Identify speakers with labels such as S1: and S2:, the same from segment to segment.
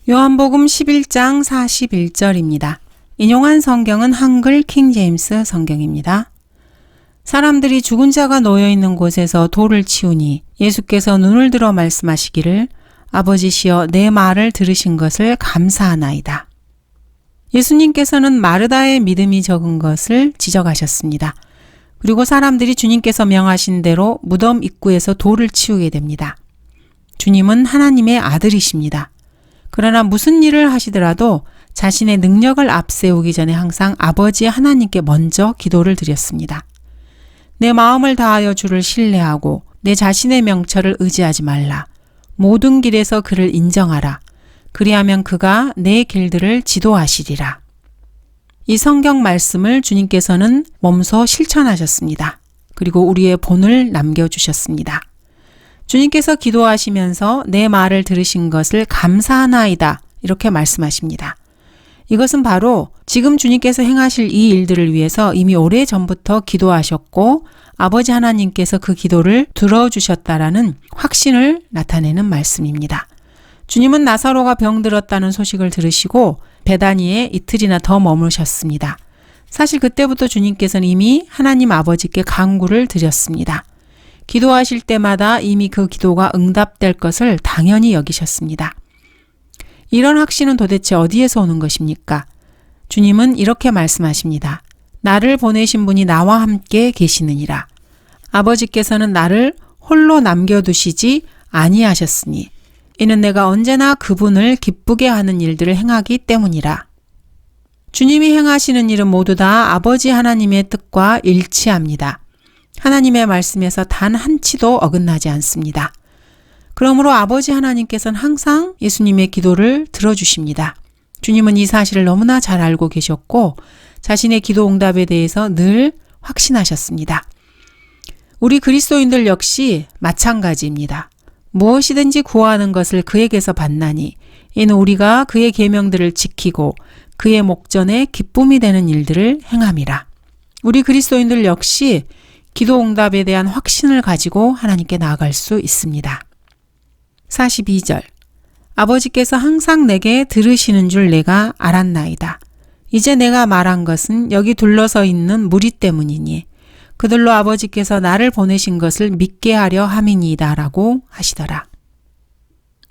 S1: 요한복음 11장 41절입니다. 인용한 성경은 한글 킹제임스 성경입니다. 사람들이 죽은 자가 놓여있는 곳에서 돌을 치우니 예수께서 눈을 들어 말씀하시기를 아버지시여 내 말을 들으신 것을 감사하나이다. 예수님께서는 마르다의 믿음이 적은 것을 지적하셨습니다. 그리고 사람들이 주님께서 명하신 대로 무덤 입구에서 돌을 치우게 됩니다. 주님은 하나님의 아들이십니다. 그러나 무슨 일을 하시더라도 자신의 능력을 앞세우기 전에 항상 아버지 하나님께 먼저 기도를 드렸습니다. 내 마음을 다하여 주를 신뢰하고 내 자신의 명철을 의지하지 말라. 모든 길에서 그를 인정하라. 그리하면 그가 내 길들을 지도하시리라. 이 성경 말씀을 주님께서는 몸소 실천하셨습니다. 그리고 우리의 본을 남겨주셨습니다. 주님께서 기도하시면서 내 말을 들으신 것을 감사하나이다 이렇게 말씀하십니다. 이것은 바로 지금 주님께서 행하실 이 일들을 위해서 이미 오래전부터 기도하셨고 아버지 하나님께서 그 기도를 들어주셨다라는 확신을 나타내는 말씀입니다. 주님은 나사로가 병들었다는 소식을 들으시고 베다니에 이틀이나 더 머무셨습니다. 사실 그때부터 주님께서는 이미 하나님 아버지께 간구를 드렸습니다. 기도하실 때마다 이미 그 기도가 응답될 것을 당연히 여기셨습니다. 이런 확신은 도대체 어디에서 오는 것입니까? 주님은 이렇게 말씀하십니다. 나를 보내신 분이 나와 함께 계시느니라. 아버지께서는 나를 홀로 남겨두시지 아니하셨으니 이는 내가 언제나 그분을 기쁘게 하는 일들을 행하기 때문이라. 주님이 행하시는 일은 모두 다 아버지 하나님의 뜻과 일치합니다. 하나님의 말씀에서 단 한치도 어긋나지 않습니다. 그러므로 아버지 하나님께서는 항상 예수님의 기도를 들어주십니다. 주님은 이 사실을 너무나 잘 알고 계셨고 자신의 기도 응답에 대해서 늘 확신하셨습니다. 우리 그리스도인들 역시 마찬가지입니다. 무엇이든지 구하는 것을 그에게서 받나니 이는 우리가 그의 계명들을 지키고 그의 목전에 기쁨이 되는 일들을 행함이라. 우리 그리스도인들 역시 기도 응답에 대한 확신을 가지고 하나님께 나아갈 수 있습니다. 42절 아버지께서 항상 내게 들으시는 줄 내가 알았나이다. 이제 내가 말한 것은 여기 둘러서 있는 무리 때문이니 그들로 아버지께서 나를 보내신 것을 믿게 하려 함이니이다 라고 하시더라.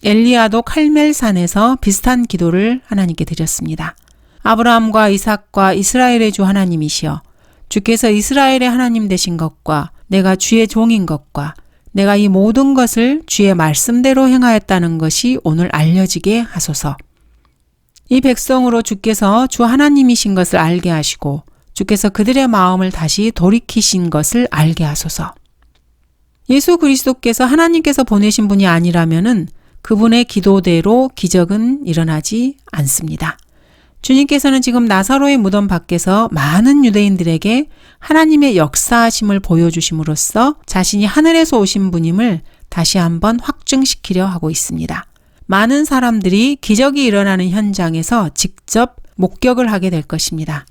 S1: 엘리야도 칼멜산에서 비슷한 기도를 하나님께 드렸습니다. 아브라함과 이삭과 이스라엘의 주 하나님이시여 주께서 이스라엘의 하나님 되신 것과 내가 주의 종인 것과 내가 이 모든 것을 주의 말씀대로 행하였다는 것이 오늘 알려지게 하소서. 이 백성으로 주께서 주 하나님이신 것을 알게 하시고 주께서 그들의 마음을 다시 돌이키신 것을 알게 하소서. 예수 그리스도께서 하나님께서 보내신 분이 아니라면은 그분의 기도대로 기적은 일어나지 않습니다. 주님께서는 지금 나사로의 무덤 밖에서 많은 유대인들에게 하나님의 역사하심을 보여주심으로써 자신이 하늘에서 오신 분임을 다시 한번 확증시키려 하고 있습니다. 많은 사람들이 기적이 일어나는 현장에서 직접 목격을 하게 될 것입니다.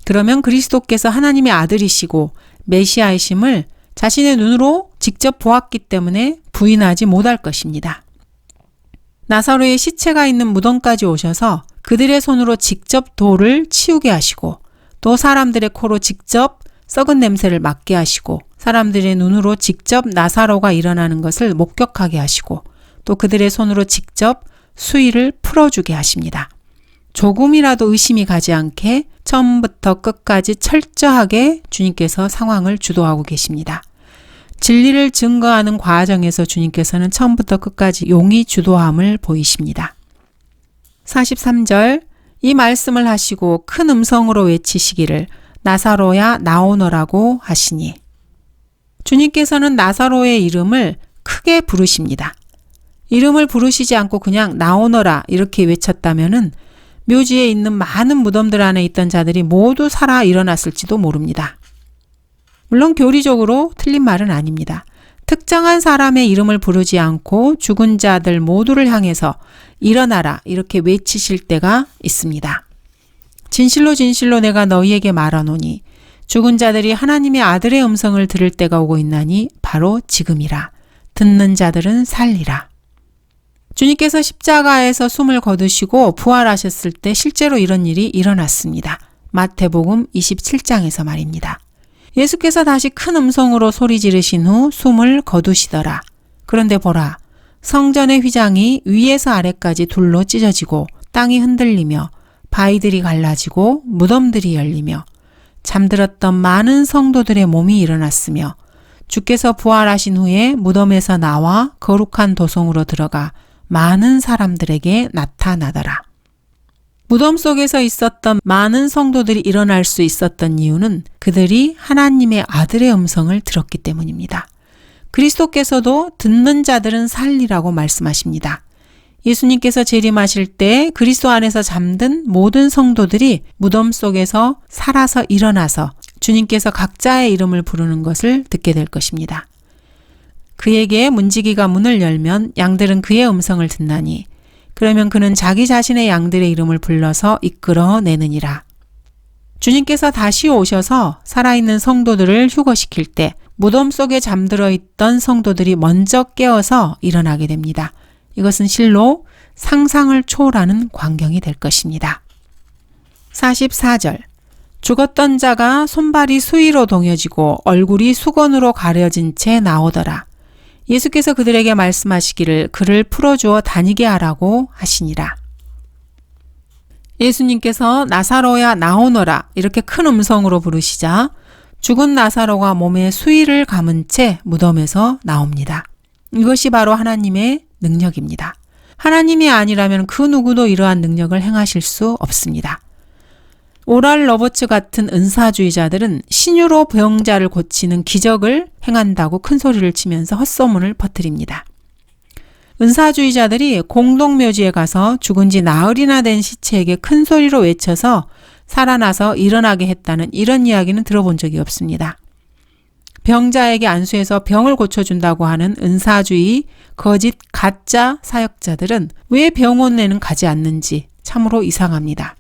S1: 그러면 그리스도께서 하나님의 아들이시고 메시아이심을 자신의 눈으로 직접 보았기 때문에 부인하지 못할 것입니다. 나사로의 시체가 있는 무덤까지 오셔서 그들의 손으로 직접 돌을 치우게 하시고 또 사람들의 코로 직접 썩은 냄새를 맡게 하시고 사람들의 눈으로 직접 나사로가 일어나는 것을 목격하게 하시고 또 그들의 손으로 직접 수의를 풀어주게 하십니다. 조금이라도 의심이 가지 않게 처음부터 끝까지 철저하게 주님께서 상황을 주도하고 계십니다. 진리를 증거하는 과정에서 주님께서는 처음부터 끝까지 용의 주도함을 보이십니다. 43절 이 말씀을 하시고 큰 음성으로 외치시기를 나사로야 나오너라고 하시니 주님께서는 나사로의 이름을 크게 부르십니다. 이름을 부르시지 않고 그냥 나오너라 이렇게 외쳤다면은 묘지에 있는 많은 무덤들 안에 있던 자들이 모두 살아 일어났을지도 모릅니다. 물론 교리적으로 틀린 말은 아닙니다. 특정한 사람의 이름을 부르지 않고 죽은 자들 모두를 향해서 일어나라 이렇게 외치실 때가 있습니다. 진실로 진실로 내가 너희에게 말하노니 죽은 자들이 하나님의 아들의 음성을 들을 때가 오고 있나니 바로 지금이라. 듣는 자들은 살리라. 주님께서 십자가에서 숨을 거두시고 부활하셨을 때 실제로 이런 일이 일어났습니다. 마태복음 27장에서 말입니다. 예수께서 다시 큰 음성으로 소리 지르신 후 숨을 거두시더라. 그런데 보라, 성전의 휘장이 위에서 아래까지 둘로 찢어지고 땅이 흔들리며 바위들이 갈라지고 무덤들이 열리며 잠들었던 많은 성도들의 몸이 일어났으며 주께서 부활하신 후에 무덤에서 나와 거룩한 도성으로 들어가 많은 사람들에게 나타나더라. 무덤 속에서 있었던 많은 성도들이 일어날 수 있었던 이유는 그들이 하나님의 아들의 음성을 들었기 때문입니다. 그리스도께서도 듣는 자들은 살리라고 말씀하십니다. 예수님께서 재림하실 때 그리스도 안에서 잠든 모든 성도들이 무덤 속에서 살아서 일어나서 주님께서 각자의 이름을 부르는 것을 듣게 될 것입니다. 그에게 문지기가 문을 열면 양들은 그의 음성을 듣나니 그러면 그는 자기 자신의 양들의 이름을 불러서 이끌어내느니라. 주님께서 다시 오셔서 살아있는 성도들을 휴거시킬 때 무덤 속에 잠들어 있던 성도들이 먼저 깨어서 일어나게 됩니다. 이것은 실로 상상을 초월하는 광경이 될 것입니다. 44절. 죽었던 자가 손발이 수위로 동여지고 얼굴이 수건으로 가려진 채 나오더라. 예수께서 그들에게 말씀하시기를 그를 풀어주어 다니게 하라고 하시니라. 예수님께서 나사로야 나오너라 이렇게 큰 음성으로 부르시자 죽은 나사로가 몸에 수의를 감은 채 무덤에서 나옵니다. 이것이 바로 하나님의 능력입니다. 하나님이 아니라면 그 누구도 이러한 능력을 행하실 수 없습니다. 오랄 로버츠 같은 은사주의자들은 신유로 병자를 고치는 기적을 행한다고 큰 소리를 치면서 헛소문을 퍼뜨립니다. 은사주의자들이 공동묘지에 가서 죽은 지 나흘이나 된 시체에게 큰 소리로 외쳐서 살아나서 일어나게 했다는 이런 이야기는 들어본 적이 없습니다. 병자에게 안수해서 병을 고쳐준다고 하는 은사주의, 거짓, 가짜 사역자들은 왜 병원에는 가지 않는지 참으로 이상합니다.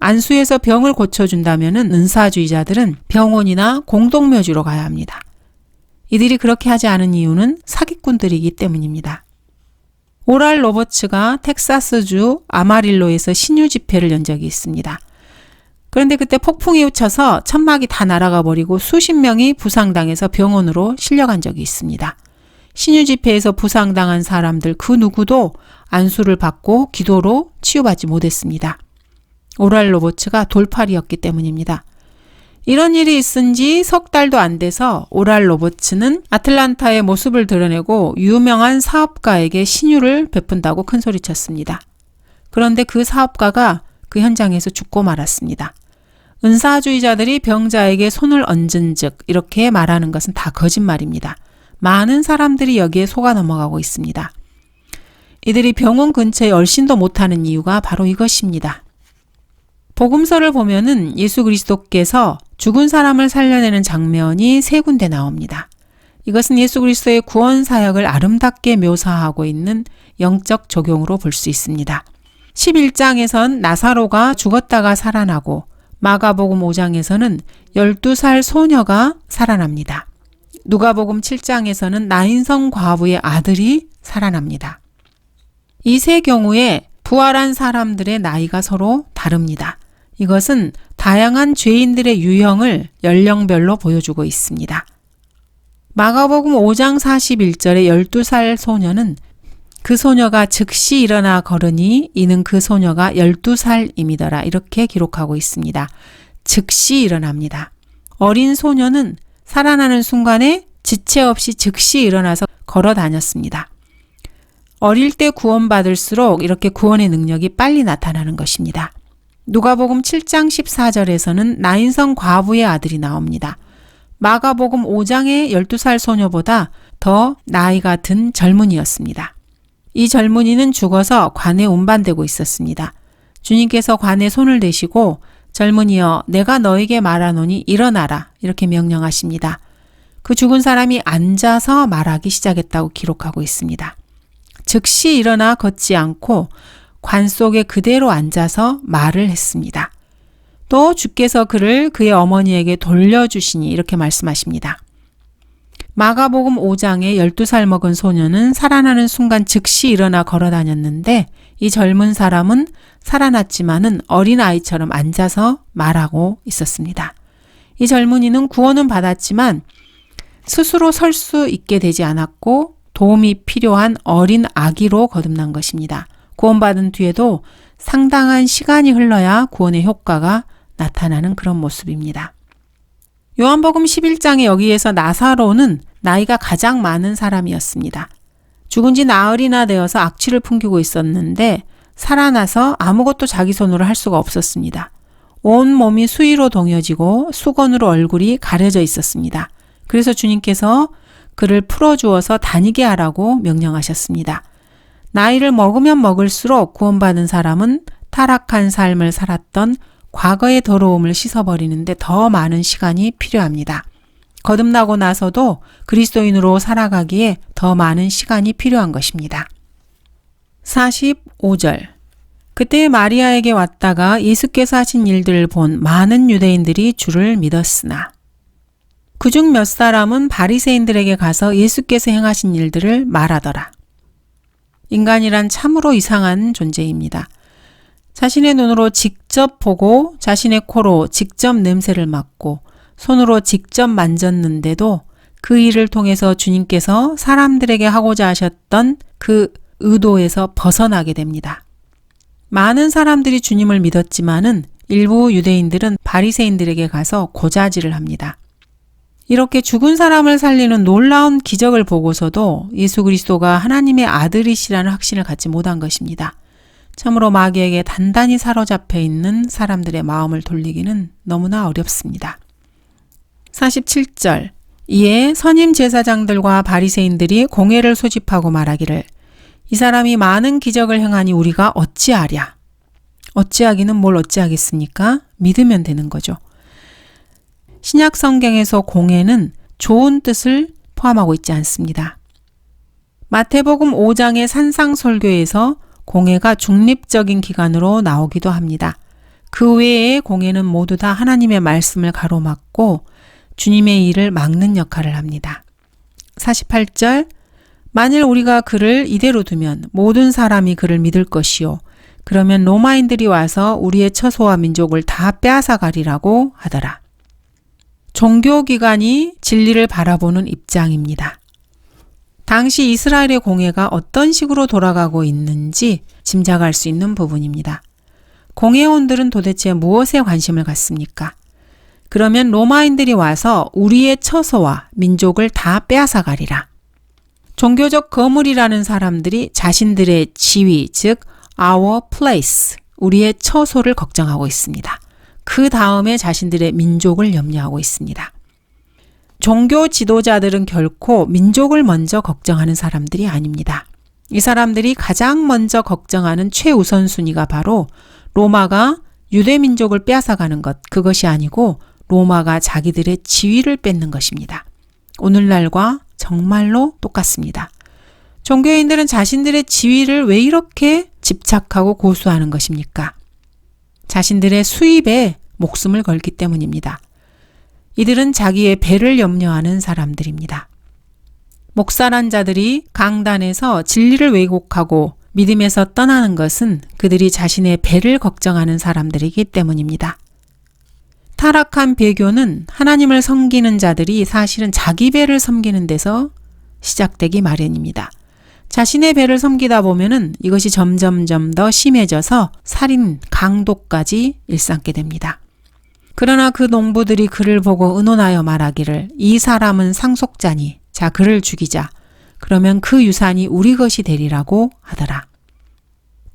S1: 안수해서 병을 고쳐준다면 은사주의자들은 병원이나 공동묘지로 가야 합니다. 이들이 그렇게 하지 않은 이유는 사기꾼들이기 때문입니다. 오랄 로버츠가 텍사스주 아마릴로에서 신유 집회를 연 적이 있습니다. 그런데 그때 폭풍이 꽂혀서 천막이 다 날아가 버리고 수십 명이 부상당해서 병원으로 실려간 적이 있습니다. 신유 집회에서 부상당한 사람들 그 누구도 안수를 받고 기도로 치유받지 못했습니다. 오랄 로버츠가 돌팔이였기 때문입니다. 이런 일이 있은 지 석 달도 안 돼서 오랄 로버츠는 아틀란타의 모습을 드러내고 유명한 사업가에게 신유를 베푼다고 큰소리쳤습니다. 그런데 그 사업가가 그 현장에서 죽고 말았습니다. 은사주의자들이 병자에게 손을 얹은 즉 이렇게 말하는 것은 다 거짓말입니다. 많은 사람들이 여기에 속아 넘어가고 있습니다. 이들이 병원 근처에 얼씬도 못하는 이유가 바로 이것입니다. 복음서를 보면은 예수 그리스도께서 죽은 사람을 살려내는 장면이 3군데 나옵니다. 이것은 예수 그리스도의 구원 사역을 아름답게 묘사하고 있는 영적 적용으로 볼 수 있습니다. 11장에선 나사로가 죽었다가 살아나고 마가복음 5장에서는 12살 소녀가 살아납니다. 누가복음 7장에서는 나인성 과부의 아들이 살아납니다. 이 세 경우에 부활한 사람들의 나이가 서로 다릅니다. 이것은 다양한 죄인들의 유형을 연령별로 보여주고 있습니다. 마가복음 5장 41절의 12살 소녀는 그 소녀가 즉시 일어나 걸으니 이는 그 소녀가 12살임이더라 이렇게 기록하고 있습니다. 즉시 일어납니다. 어린 소녀는 살아나는 순간에 지체 없이 즉시 일어나서 걸어 다녔습니다. 어릴 때 구원받을수록 이렇게 구원의 능력이 빨리 나타나는 것입니다. 누가복음 7장 14절에서는 나인성 과부의 아들이 나옵니다. 마가복음 5장의 12살 소녀보다 더 나이가 든 젊은이였습니다. 이 젊은이는 죽어서 관에 운반되고 있었습니다. 주님께서 관에 손을 대시고 젊은이여 내가 너에게 말하노니 일어나라 이렇게 명령하십니다. 그 죽은 사람이 앉아서 말하기 시작했다고 기록하고 있습니다. 즉시 일어나 걷지 않고 관 속에 그대로 앉아서 말을 했습니다. 또 주께서 그를 그의 어머니에게 돌려주시니 이렇게 말씀하십니다. 마가복음 5장에 12살 먹은 소녀는 살아나는 순간 즉시 일어나 걸어 다녔는데 이 젊은 사람은 살아났지만은 어린아이처럼 앉아서 말하고 있었습니다. 이 젊은이는 구원은 받았지만 스스로 설 수 있게 되지 않았고 도움이 필요한 어린 아기로 거듭난 것입니다. 구원받은 뒤에도 상당한 시간이 흘러야 구원의 효과가 나타나는 그런 모습입니다. 요한복음 11장에 여기에서 나사로는 나이가 가장 많은 사람이었습니다. 죽은 지 나흘이나 되어서 악취를 풍기고 있었는데 살아나서 아무것도 자기 손으로 할 수가 없었습니다. 온 몸이 수위로 동여지고 수건으로 얼굴이 가려져 있었습니다. 그래서 주님께서 그를 풀어주어서 다니게 하라고 명령하셨습니다. 나이를 먹으면 먹을수록 구원받은 사람은 타락한 삶을 살았던 과거의 더러움을 씻어버리는데 더 많은 시간이 필요합니다. 거듭나고 나서도 그리스도인으로 살아가기에 더 많은 시간이 필요한 것입니다. 45절 그때 마리아에게 왔다가 예수께서 하신 일들을 본 많은 유대인들이 주를 믿었으나 그중 몇 사람은 바리새인들에게 가서 예수께서 행하신 일들을 말하더라. 인간이란 참으로 이상한 존재입니다. 자신의 눈으로 직접 보고 자신의 코로 직접 냄새를 맡고 손으로 직접 만졌는데도 그 일을 통해서 주님께서 사람들에게 하고자 하셨던 그 의도에서 벗어나게 됩니다. 많은 사람들이 주님을 믿었지만은 일부 유대인들은 바리새인들에게 가서 고자질을 합니다. 이렇게 죽은 사람을 살리는 놀라운 기적을 보고서도 예수 그리스도가 하나님의 아들이시라는 확신을 갖지 못한 것입니다. 참으로 마귀에게 단단히 사로잡혀 있는 사람들의 마음을 돌리기는 너무나 어렵습니다. 47절 이에 선임 제사장들과 바리새인들이 공회를 소집하고 말하기를 이 사람이 많은 기적을 행하니 우리가 어찌하랴. 어찌하기는 뭘 어찌하겠습니까? 믿으면 되는 거죠. 신약 성경에서 공회는 좋은 뜻을 포함하고 있지 않습니다. 마태복음 5장의 산상설교에서 공회가 중립적인 기관으로 나오기도 합니다. 그 외에 공회는 모두 다 하나님의 말씀을 가로막고 주님의 일을 막는 역할을 합니다. 48절 만일 우리가 그를 이대로 두면 모든 사람이 그를 믿을 것이요. 그러면 로마인들이 와서 우리의 처소와 민족을 다 빼앗아 가리라고 하더라. 종교기관이 진리를 바라보는 입장입니다. 당시 이스라엘의 공회가 어떤 식으로 돌아가고 있는지 짐작할 수 있는 부분입니다. 공회원들은 도대체 무엇에 관심을 갖습니까? 그러면 로마인들이 와서 우리의 처소와 민족을 다 빼앗아 가리라. 종교적 거물이라는 사람들이 자신들의 지위, 즉 our place, 우리의 처소를 걱정하고 있습니다. 그 다음에 자신들의 민족을 염려하고 있습니다. 종교 지도자들은 결코 민족을 먼저 걱정하는 사람들이 아닙니다. 이 사람들이 가장 먼저 걱정하는 최우선순위가 바로 로마가 유대민족을 빼앗아가는 것, 그것이 아니고 로마가 자기들의 지위를 뺏는 것입니다. 오늘날과 정말로 똑같습니다. 종교인들은 자신들의 지위를 왜 이렇게 집착하고 고수하는 것입니까? 자신들의 수입에 목숨을 걸기 때문입니다. 이들은 자기의 배를 염려하는 사람들입니다. 목사란 자들이 강단에서 진리를 왜곡하고 믿음에서 떠나는 것은 그들이 자신의 배를 걱정하는 사람들이기 때문입니다. 타락한 배교는 하나님을 섬기는 자들이 사실은 자기 배를 섬기는 데서 시작되기 마련입니다. 자신의 배를 섬기다 보면은 이것이 점점점 더 심해져서 살인, 강도까지 일삼게 됩니다. 그러나 그 농부들이 그를 보고 의논하여 말하기를 이 사람은 상속자니 자 그를 죽이자. 그러면 그 유산이 우리 것이 되리라고 하더라.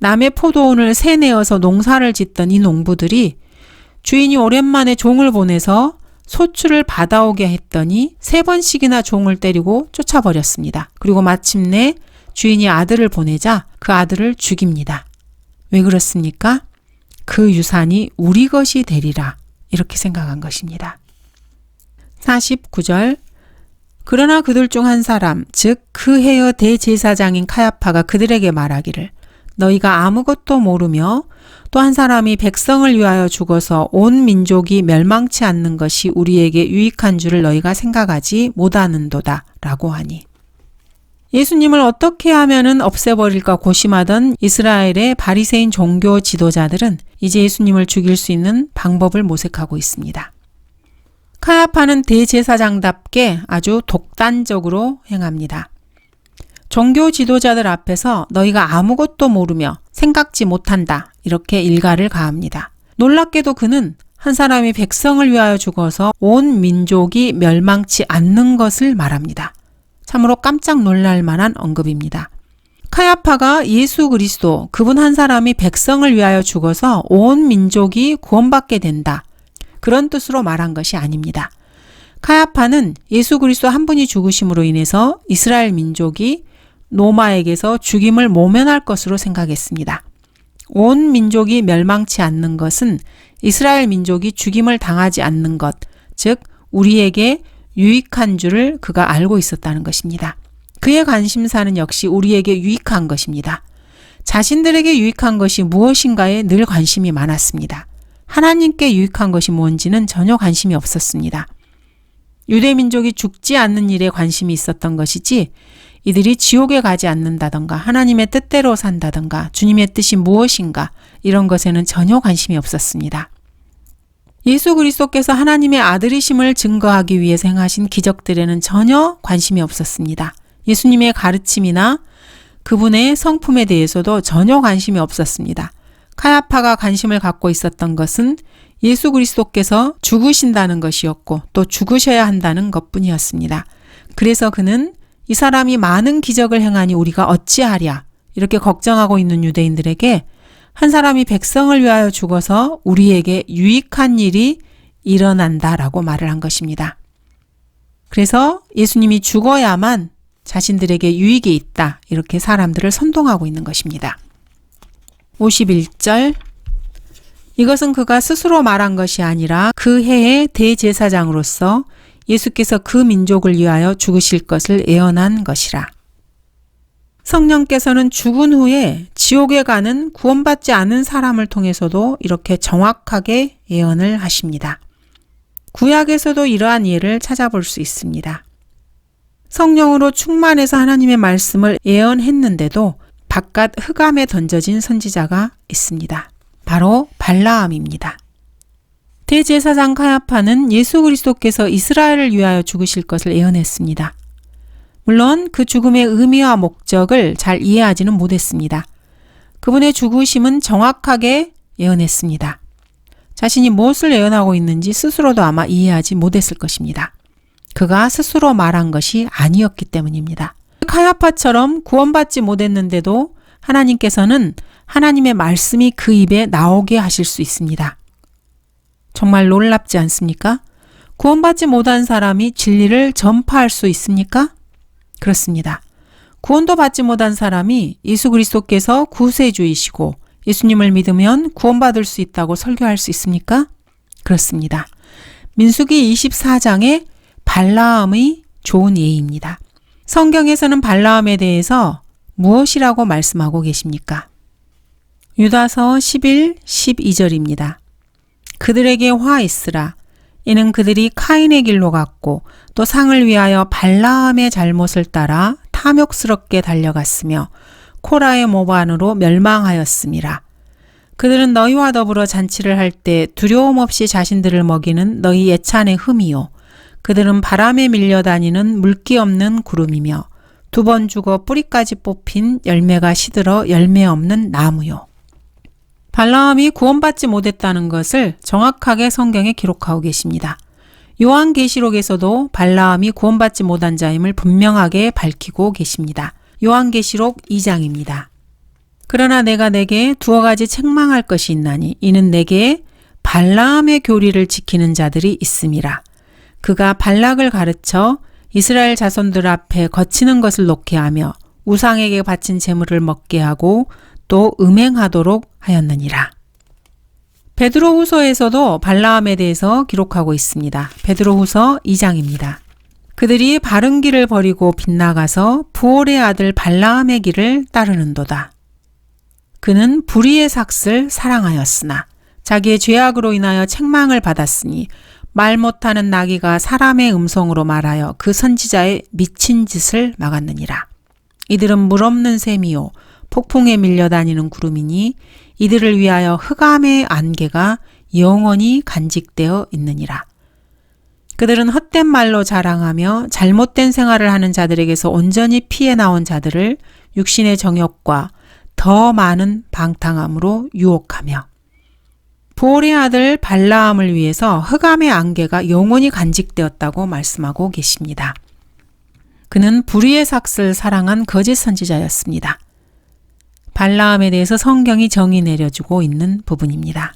S1: 남의 포도원을 새내어서 농사를 짓던 이 농부들이 주인이 오랜만에 종을 보내서 소출을 받아오게 했더니 3번씩이나 종을 때리고 쫓아버렸습니다. 그리고 마침내 주인이 아들을 보내자 그 아들을 죽입니다. 왜 그렇습니까? 그 유산이 우리 것이 되리라. 이렇게 생각한 것입니다. 49절 그러나 그들 중 한 사람, 즉 그 해의 대제사장인 카야파가 그들에게 말하기를 너희가 아무것도 모르며 또 한 사람이 백성을 위하여 죽어서 온 민족이 멸망치 않는 것이 우리에게 유익한 줄을 너희가 생각하지 못하는도다 라고 하니, 예수님을 어떻게 하면은 없애버릴까 고심하던 이스라엘의 바리새인 종교 지도자들은 이제 예수님을 죽일 수 있는 방법을 모색하고 있습니다. 카야파는 대제사장답게 아주 독단적으로 행합니다. 종교 지도자들 앞에서 너희가 아무것도 모르며 생각지 못한다 이렇게 일가를 가합니다. 놀랍게도 그는 한 사람이 백성을 위하여 죽어서 온 민족이 멸망치 않는 것을 말합니다. 참으로 깜짝 놀랄 만한 언급입니다. 카야파가 예수 그리스도 그분 한 사람이 백성을 위하여 죽어서 온 민족이 구원받게 된다, 그런 뜻으로 말한 것이 아닙니다. 카야파는 예수 그리스도 한 분이 죽으심으로 인해서 이스라엘 민족이 로마에게서 죽임을 모면할 것으로 생각했습니다. 온 민족이 멸망치 않는 것은 이스라엘 민족이 죽임을 당하지 않는 것, 즉 우리에게 유익한 줄을 그가 알고 있었다는 것입니다. 그의 관심사는 역시 우리에게 유익한 것입니다. 자신들에게 유익한 것이 무엇인가에 늘 관심이 많았습니다. 하나님께 유익한 것이 뭔지는 전혀 관심이 없었습니다. 유대민족이 죽지 않는 일에 관심이 있었던 것이지, 이들이 지옥에 가지 않는다던가 하나님의 뜻대로 산다던가 주님의 뜻이 무엇인가 이런 것에는 전혀 관심이 없었습니다. 예수 그리스도께서 하나님의 아들이심을 증거하기 위해서 행하신 기적들에는 전혀 관심이 없었습니다. 예수님의 가르침이나 그분의 성품에 대해서도 전혀 관심이 없었습니다. 카야파가 관심을 갖고 있었던 것은 예수 그리스도께서 죽으신다는 것이었고 또 죽으셔야 한다는 것뿐이었습니다. 그래서 그는 이 사람이 많은 기적을 행하니 우리가 어찌하랴 이렇게 걱정하고 있는 유대인들에게 한 사람이 백성을 위하여 죽어서 우리에게 유익한 일이 일어난다라고 말을 한 것입니다. 그래서 예수님이 죽어야만 자신들에게 유익이 있다 이렇게 사람들을 선동하고 있는 것입니다. 51절, 이것은 그가 스스로 말한 것이 아니라 그 해의 대제사장으로서 예수께서 그 민족을 위하여 죽으실 것을 예언한 것이라. 성령께서는 죽은 후에 지옥에 가는 구원받지 않은 사람을 통해서도 이렇게 정확하게 예언을 하십니다. 구약에서도 이러한 예를 찾아볼 수 있습니다. 성령으로 충만해서 하나님의 말씀을 예언했는데도 바깥 흑암에 던져진 선지자가 있습니다. 바로 발라암입니다. 대제사장 카야파는 예수 그리스도께서 이스라엘을 위하여 죽으실 것을 예언했습니다. 물론 그 죽음의 의미와 목적을 잘 이해하지는 못했습니다. 그분의 죽으심은 정확하게 예언했습니다. 자신이 무엇을 예언하고 있는지 스스로도 아마 이해하지 못했을 것입니다. 그가 스스로 말한 것이 아니었기 때문입니다. 카야파처럼 구원받지 못했는데도 하나님께서는 하나님의 말씀이 그 입에 나오게 하실 수 있습니다. 정말 놀랍지 않습니까? 구원받지 못한 사람이 진리를 전파할 수 있습니까? 그렇습니다. 구원도 받지 못한 사람이 예수 그리스도께서 구세주이시고 예수님을 믿으면 구원받을 수 있다고 설교할 수 있습니까? 그렇습니다. 민수기 24장에 발라암의 좋은 예입니다. 성경에서는 발라암에 대해서 무엇이라고 말씀하고 계십니까? 유다서 11, 12절입니다. 그들에게 화 있으라. 이는 그들이 카인의 길로 갔고 또 상을 위하여 발라암의 잘못을 따라 탐욕스럽게 달려갔으며 코라의 모반으로 멸망하였음이라. 그들은 너희와 더불어 잔치를 할 때 두려움 없이 자신들을 먹이는 너희 예찬의 흠이요. 그들은 바람에 밀려다니는 물기 없는 구름이며 두 번 죽어 뿌리까지 뽑힌 열매가 시들어 열매 없는 나무요. 발라암이 구원받지 못했다는 것을 정확하게 성경에 기록하고 계십니다. 요한계시록에서도 발라암이 구원받지 못한 자임을 분명하게 밝히고 계십니다. 요한계시록 2장입니다. 그러나 내가 내게 두어 가지 책망할 것이 있나니 이는 내게 발라암의 교리를 지키는 자들이 있음이라. 그가 발락을 가르쳐 이스라엘 자손들 앞에 거치는 것을 놓게 하며 우상에게 바친 제물을 먹게 하고 또 음행하도록 하였느니라. 베드로후서에서도 발라암에 대해서 기록하고 있습니다. 베드로후서 2장입니다. 그들이 바른 길을 버리고 빗나가서 부올의 아들 발라암의 길을 따르는도다. 그는 불의의 삭슬 사랑하였으나 자기의 죄악으로 인하여 책망을 받았으니 말 못하는 나귀가 사람의 음성으로 말하여 그 선지자의 미친 짓을 막았느니라. 이들은 물 없는 샘이요 폭풍에 밀려다니는 구름이니 이들을 위하여 흑암의 안개가 영원히 간직되어 있느니라. 그들은 헛된 말로 자랑하며 잘못된 생활을 하는 자들에게서 온전히 피해 나온 자들을 육신의 정욕과 더 많은 방탕함으로 유혹하며 보올의 아들 발라함을 위해서 흑암의 안개가 영원히 간직되었다고 말씀하고 계십니다. 그는 불의의 삭슬 사랑한 거짓 선지자였습니다. 발라함에 대해서 성경이 정의 내려주고 있는 부분입니다.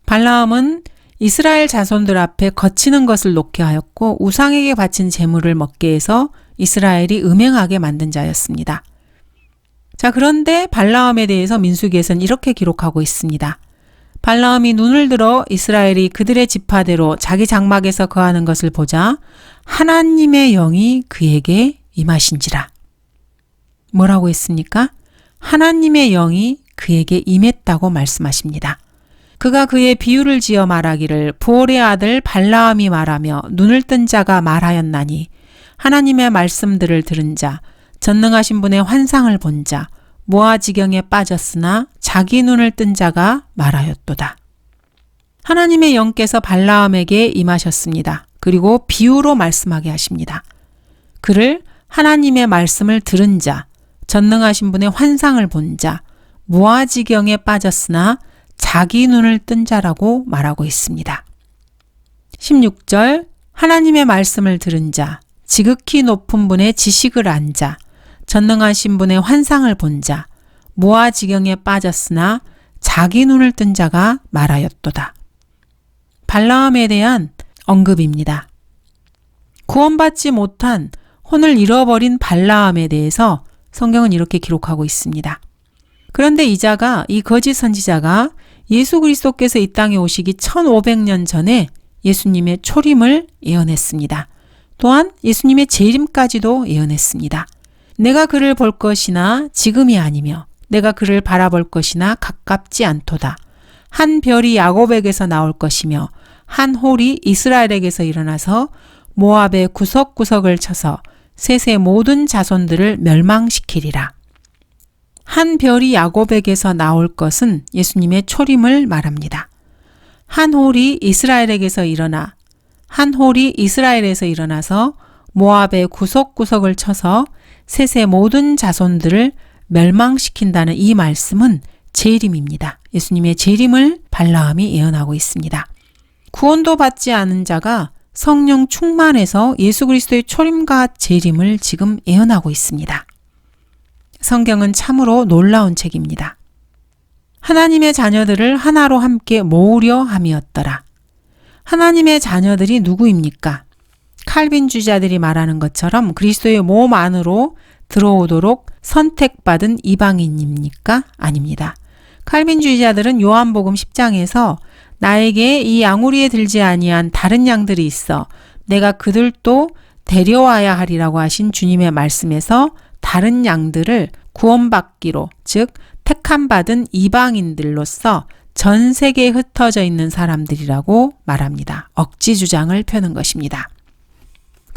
S1: 발라함은 이스라엘 자손들 앞에 거치는 것을 놓게 하였고 우상에게 바친 제물을 먹게 해서 이스라엘이 음행하게 만든 자였습니다. 자, 그런데 발라함에 대해서 민수기에서는 이렇게 기록하고 있습니다. 발라함이 눈을 들어 이스라엘이 그들의 지파대로 자기 장막에서 거하는 것을 보자 하나님의 영이 그에게 임하신지라. 뭐라고 했습니까? 하나님의 영이 그에게 임했다고 말씀하십니다. 그가 그의 비유를 지어 말하기를 부올의 아들 발라함이 말하며 눈을 뜬 자가 말하였나니 하나님의 말씀들을 들은 자, 전능하신 분의 환상을 본 자, 모아지경에 빠졌으나 자기 눈을 뜬 자가 말하였도다. 하나님의 영께서 발라함에게 임하셨습니다. 그리고 비유로 말씀하게 하십니다. 그를 하나님의 말씀을 들은 자, 전능하신 분의 환상을 본 자, 모아지경에 빠졌으나 자기 눈을 뜬 자라고 말하고 있습니다. 16절 하나님의 말씀을 들은 자, 지극히 높은 분의 지식을 안 자, 전능하신 분의 환상을 본 자, 모아지경에 빠졌으나 자기 눈을 뜬 자가 말하였도다. 발라함에 대한 언급입니다. 구원받지 못한 혼을 잃어버린 발라함에 대해서 성경은 이렇게 기록하고 있습니다. 그런데 이 거짓 선지자가 예수 그리스도께서 이 땅에 오시기 1500년 전에 예수님의 초림을 예언했습니다. 또한 예수님의 재림까지도 예언했습니다. 내가 그를 볼 것이나 지금이 아니며 내가 그를 바라볼 것이나 가깝지 않도다. 한 별이 야곱에게서 나올 것이며 한 홀이 이스라엘에게서 일어나서 모압의 구석구석을 쳐서 셋의 모든 자손들을 멸망시키리라. 한 별이 야곱에게서 나올 것은 예수님의 초림을 말합니다. 한 홀이 이스라엘에서 일어나서 모압의 구석구석을 쳐서 셋의 모든 자손들을 멸망시킨다는 이 말씀은 재림입니다. 예수님의 재림을 발라함이 예언하고 있습니다. 구원도 받지 않은 자가 성령 충만해서 예수 그리스도의 초림과 재림을 지금 예언하고 있습니다. 성경은 참으로 놀라운 책입니다. 하나님의 자녀들을 하나로 함께 모으려 함이었더라. 하나님의 자녀들이 누구입니까? 칼빈주의자들이 말하는 것처럼 그리스도의 몸 안으로 들어오도록 선택받은 이방인입니까? 아닙니다. 칼빈주의자들은 요한복음 10장에서 나에게 이 양우리에 들지 아니한 다른 양들이 있어 내가 그들도 데려와야 하리라고 하신 주님의 말씀에서 다른 양들을 구원받기로, 즉 택함받은 이방인들로서 전 세계에 흩어져 있는 사람들이라고 말합니다. 억지 주장을 펴는 것입니다.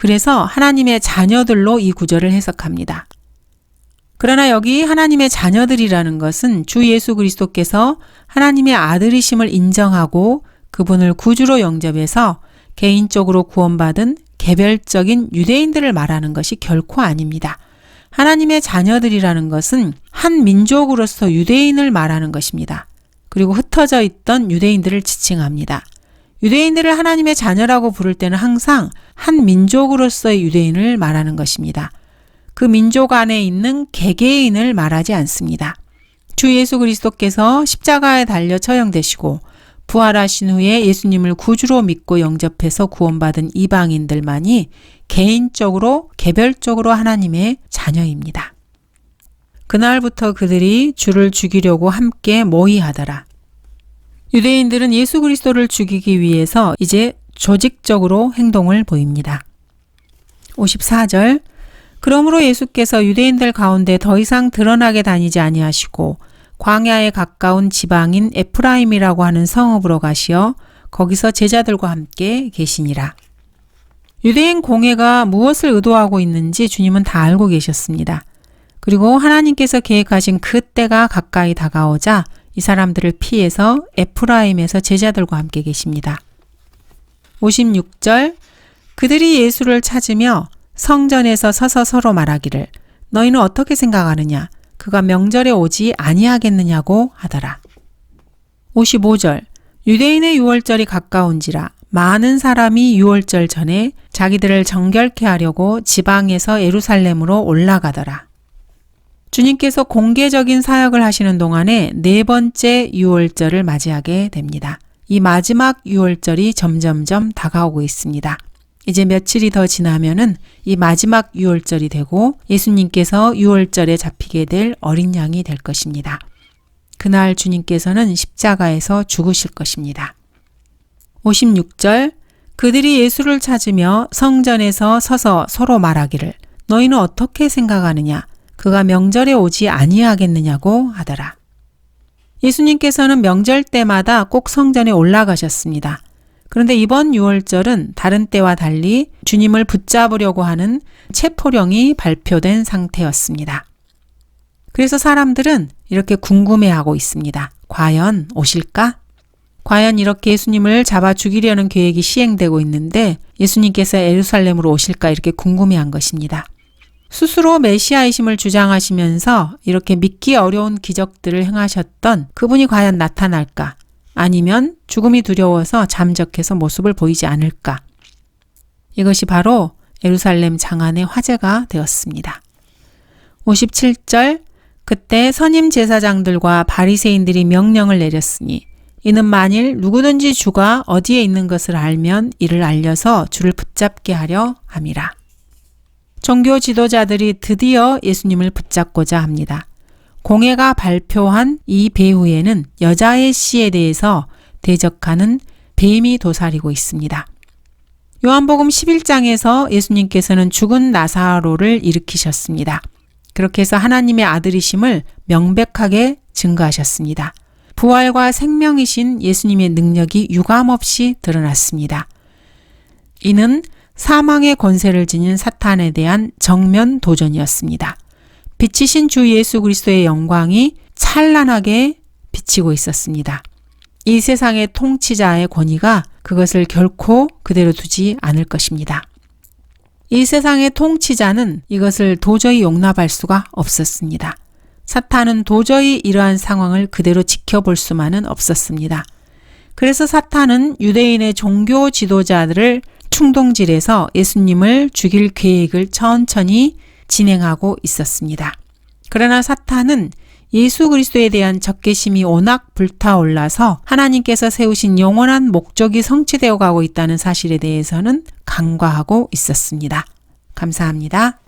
S1: 그래서 하나님의 자녀들로 이 구절을 해석합니다. 그러나 여기 하나님의 자녀들이라는 것은 주 예수 그리스도께서 하나님의 아들이심을 인정하고 그분을 구주로 영접해서 개인적으로 구원받은 개별적인 유대인들을 말하는 것이 결코 아닙니다. 하나님의 자녀들이라는 것은 한 민족으로서 유대인을 말하는 것입니다. 그리고 흩어져 있던 유대인들을 지칭합니다. 유대인들을 하나님의 자녀라고 부를 때는 항상 한 민족으로서의 유대인을 말하는 것입니다. 그 민족 안에 있는 개개인을 말하지 않습니다. 주 예수 그리스도께서 십자가에 달려 처형되시고 부활하신 후에 예수님을 구주로 믿고 영접해서 구원받은 이방인들만이 개인적으로 개별적으로 하나님의 자녀입니다. 그날부터 그들이 주를 죽이려고 함께 모의하더라. 유대인들은 예수 그리스도를 죽이기 위해서 이제 조직적으로 행동을 보입니다. 54절 그러므로 예수께서 유대인들 가운데 더 이상 드러나게 다니지 아니하시고 광야에 가까운 지방인 에프라임이라고 하는 성읍으로 가시어 거기서 제자들과 함께 계시니라. 유대인 공회가 무엇을 의도하고 있는지 주님은 다 알고 계셨습니다. 그리고 하나님께서 계획하신 그 때가 가까이 다가오자 이 사람들을 피해서 에프라임에서 제자들과 함께 계십니다. 56절 그들이 예수를 찾으며 성전에서 서서 서로 말하기를 너희는 어떻게 생각하느냐? 그가 명절에 오지 아니하겠느냐고 하더라. 55절 유대인의 유월절이 가까운지라 많은 사람이 유월절 전에 자기들을 정결케 하려고 지방에서 예루살렘으로 올라가더라. 주님께서 공개적인 사역을 하시는 동안에 네 번째 유월절을 맞이하게 됩니다. 이 마지막 유월절이 점점점 다가오고 있습니다. 이제 며칠이 더 지나면은 이 마지막 유월절이 되고 예수님께서 유월절에 잡히게 될 어린 양이 될 것입니다. 그날 주님께서는 십자가에서 죽으실 것입니다. 56절 그들이 예수를 찾으며 성전에서 서서 서로 말하기를 너희는 어떻게 생각하느냐? 그가 명절에 오지 아니하겠느냐고 하더라. 예수님께서는 명절 때마다 꼭 성전에 올라가셨습니다. 그런데 이번 유월절은 다른 때와 달리 주님을 붙잡으려고 하는 체포령이 발표된 상태였습니다. 그래서 사람들은 이렇게 궁금해하고 있습니다. 과연 오실까? 과연 이렇게 예수님을 잡아 죽이려는 계획이 시행되고 있는데 예수님께서 예루살렘으로 오실까 이렇게 궁금해한 것입니다. 스스로 메시아이심을 주장하시면서 이렇게 믿기 어려운 기적들을 행하셨던 그분이 과연 나타날까? 아니면 죽음이 두려워서 잠적해서 모습을 보이지 않을까? 이것이 바로 예루살렘 장안의 화제가 되었습니다. 57절 그때 선임 제사장들과 바리새인들이 명령을 내렸으니 이는 만일 누구든지 주가 어디에 있는 것을 알면 이를 알려서 주를 붙잡게 하려 함이라. 종교 지도자들이 드디어 예수님을 붙잡고자 합니다. 공회가 발표한 이 배후에는 여자의 씨에 대해서 대적하는 뱀이 도사리고 있습니다. 요한복음 11장에서 예수님께서는 죽은 나사로를 일으키셨습니다. 그렇게 해서 하나님의 아들이심을 명백하게 증거하셨습니다. 부활과 생명이신 예수님의 능력이 유감없이 드러났습니다. 이는 사망의 권세를 지닌 사탄에 대한 정면 도전이었습니다. 빛이신 주 예수 그리스도의 영광이 찬란하게 비치고 있었습니다. 이 세상의 통치자의 권위가 그것을 결코 그대로 두지 않을 것입니다. 이 세상의 통치자는 이것을 도저히 용납할 수가 없었습니다. 사탄은 도저히 이러한 상황을 그대로 지켜볼 수만은 없었습니다. 그래서 사탄은 유대인의 종교 지도자들을 충동질해서 예수님을 죽일 계획을 천천히 진행하고 있었습니다. 그러나 사탄은 예수 그리스도에 대한 적개심이 워낙 불타올라서 하나님께서 세우신 영원한 목적이 성취되어 가고 있다는 사실에 대해서는 간과하고 있었습니다. 감사합니다.